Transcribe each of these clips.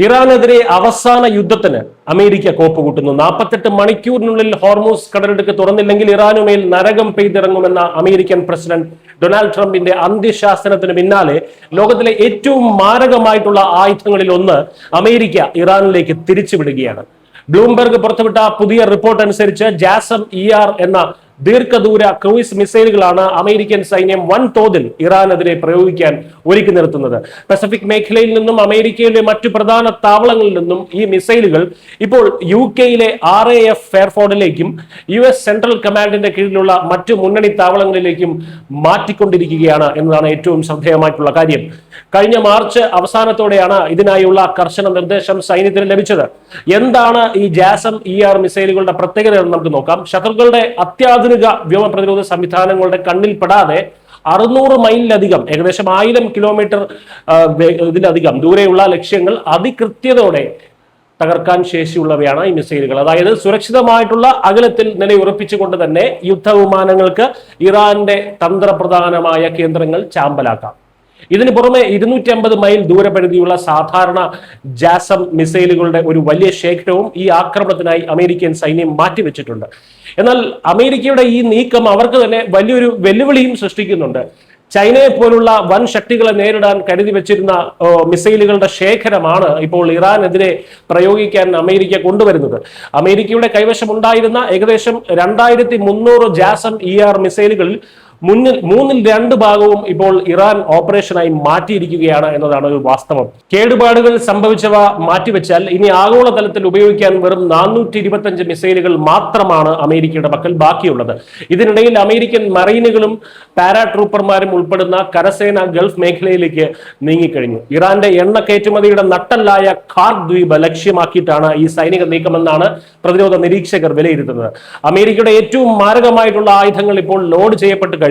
ഇറാനെതിരെ അവസാന യുദ്ധത്തിന് അമേരിക്ക കോപ്പുകൂട്ടുന്നു. 48 മണിക്കൂറിനുള്ളിൽ ഹോർമൂസ് കടലിടുക്ക് തുറന്നില്ലെങ്കിൽ ഇറാനുമേൽ നരകം പെയ്തിറങ്ങുമെന്ന അമേരിക്കൻ പ്രസിഡന്റ് ഡൊണാൾഡ് ട്രംപിന്റെ അന്ത്യശാസനത്തിന് പിന്നാലെ ലോകത്തിലെ ഏറ്റവും മാരകമായിട്ടുള്ള ആയുധങ്ങളിൽ ഒന്ന് അമേരിക്ക ഇറാനിലേക്ക് തിരിച്ചുവിടുകയാണ്. ബ്ലൂംബെർഗ് പുറത്തുവിട്ട പുതിയ റിപ്പോർട്ട് അനുസരിച്ച് ജാസം ER എന്ന ദീർഘദൂര ക്രൂയിസ് മിസൈലുകളാണ് അമേരിക്കൻ സൈന്യം വൻതോതിൽ ഇറാനെതിരെ പ്രയോഗിക്കാൻ ഒരുക്കി നിർത്തുന്നത്. പസഫിക് മേഖലയിൽ നിന്നും അമേരിക്കയിലെ മറ്റു പ്രധാന താവളങ്ങളിൽ നിന്നും ഈ മിസൈലുകൾ ഇപ്പോൾ UK-യിലെ RAF ഫെയർഫോർഡിലേക്കും US സെൻട്രൽ കമാൻഡിന്റെ കീഴിലുള്ള മറ്റു മുന്നണി താവളങ്ങളിലേക്കും മാറ്റിക്കൊണ്ടിരിക്കുകയാണ് എന്നതാണ് ഏറ്റവും ശ്രദ്ധേയമായിട്ടുള്ള കാര്യം. കഴിഞ്ഞ മാർച്ച് അവസാനത്തോടെയാണ് ഇതിനായുള്ള കർശന നിർദ്ദേശം സൈന്യത്തിന് ലഭിച്ചത്. എന്താണ് ഈ ജാസം ER മിസൈലുകളുടെ പ്രത്യേകത എന്ന് നമുക്ക് നോക്കാം. ശത്രുക്കളുടെ അത്യാധുനിക വ്യോമ പ്രതിരോധ സംവിധാനങ്ങളുടെ കണ്ണിൽപ്പെടാതെ 600 മൈലിലധികം, ഏകദേശം 1000 കിലോമീറ്റർ ഇതിലധികം ദൂരെയുള്ള ലക്ഷ്യങ്ങൾ അതികൃത്യതയോടെ തകർക്കാൻ ശേഷിയുള്ളവയാണ് ഈ മിസൈലുകൾ. അതായത് സുരക്ഷിതമായിട്ടുള്ള അകലത്തിൽ നിലയുറപ്പിച്ചുകൊണ്ട് തന്നെ യുദ്ധവിമാനങ്ങൾക്ക് ഇറാന്റെ തന്ത്രപ്രധാനമായ കേന്ദ്രങ്ങൾ ചാമ്പലാക്കാം. ഇതിന് പുറമെ 250 മൈൽ ദൂരപരിധിയുള്ള സാധാരണ ജാസം മിസൈലുകളുടെ ഒരു വലിയ ശേഖരവും ഈ ആക്രമണത്തിനായി അമേരിക്കൻ സൈന്യം മാറ്റിവെച്ചിട്ടുണ്ട്. എന്നാൽ അമേരിക്കയുടെ ഈ നീക്കം അവർക്ക് തന്നെ വലിയൊരു വെല്ലുവിളിയും സൃഷ്ടിക്കുന്നുണ്ട്. ചൈനയെ പോലുള്ള വൻ ശക്തികളെ നേരിടാൻ കരുതി വെച്ചിരുന്ന മിസൈലുകളുടെ ശേഖരമാണ് ഇപ്പോൾ ഇറാനെതിരെ പ്രയോഗിക്കാൻ അമേരിക്ക കൊണ്ടുവരുന്നത്. അമേരിക്കയുടെ കൈവശമുണ്ടായിരുന്ന ഏകദേശം 2300 ജാസം ER മിസൈലുകളിൽ മൂന്നിൽ 2 ഭാഗവും ഇപ്പോൾ ഇറാൻ ഓപ്പറേഷനായി മാറ്റിയിരിക്കുകയാണ് എന്നതാണ് ഒരു വാസ്തവം. കേടുപാടുകൾ സംഭവിച്ചവ മാറ്റിവെച്ചാൽ ഇനി ആഗോളതലത്തിൽ ഉപയോഗിക്കാൻ വെറും 425 മിസൈലുകൾ മാത്രമാണ് അമേരിക്കയുടെ പക്കൽ ബാക്കിയുള്ളത്. ഇതിനിടയിൽ അമേരിക്കൻ മറൈനുകളും പാരാട്രൂപ്പർമാരും ഉൾപ്പെടുന്ന കരസേന ഗൾഫ് മേഖലയിലേക്ക് നീങ്ങിക്കഴിഞ്ഞു. ഇറാന്റെ എണ്ണ കയറ്റുമതിയുടെ നട്ടല്ലായ ഖാർഗ് ദ്വീപ് ലക്ഷ്യമാക്കിയിട്ടാണ് ഈ സൈനിക നീക്കമെന്നാണ് പ്രതിരോധ നിരീക്ഷകർ വിലയിരുത്തുന്നത്. അമേരിക്കയുടെ ഏറ്റവും മാരകമായിട്ടുള്ള ആയുധങ്ങൾ ഇപ്പോൾ ലോഡ് ചെയ്യപ്പെട്ട് കഴിഞ്ഞു.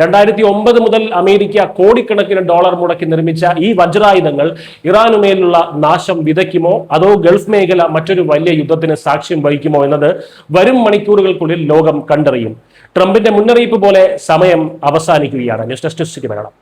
2009 മുതൽ അമേരിക്ക കോടിക്കണക്കിന് ഡോളർ മുടക്കി നിർമ്മിച്ച ഈ വജ്രായുധങ്ങൾ ഇറാനുമേലുള്ള നാശം വിതയ്ക്കുമോ അതോ ഗൾഫ് മേഖല മറ്റൊരു വലിയ യുദ്ധത്തിന് സാക്ഷ്യം വഹിക്കുമോ എന്നത് വരും മണിക്കൂറുകൾക്കുള്ളിൽ ലോകം കണ്ടറിയും. ട്രംപിന്റെ മുന്നറിയിപ്പ് പോലെ സമയം അവസാനിക്കുകയാണ്. News desk Malayalam.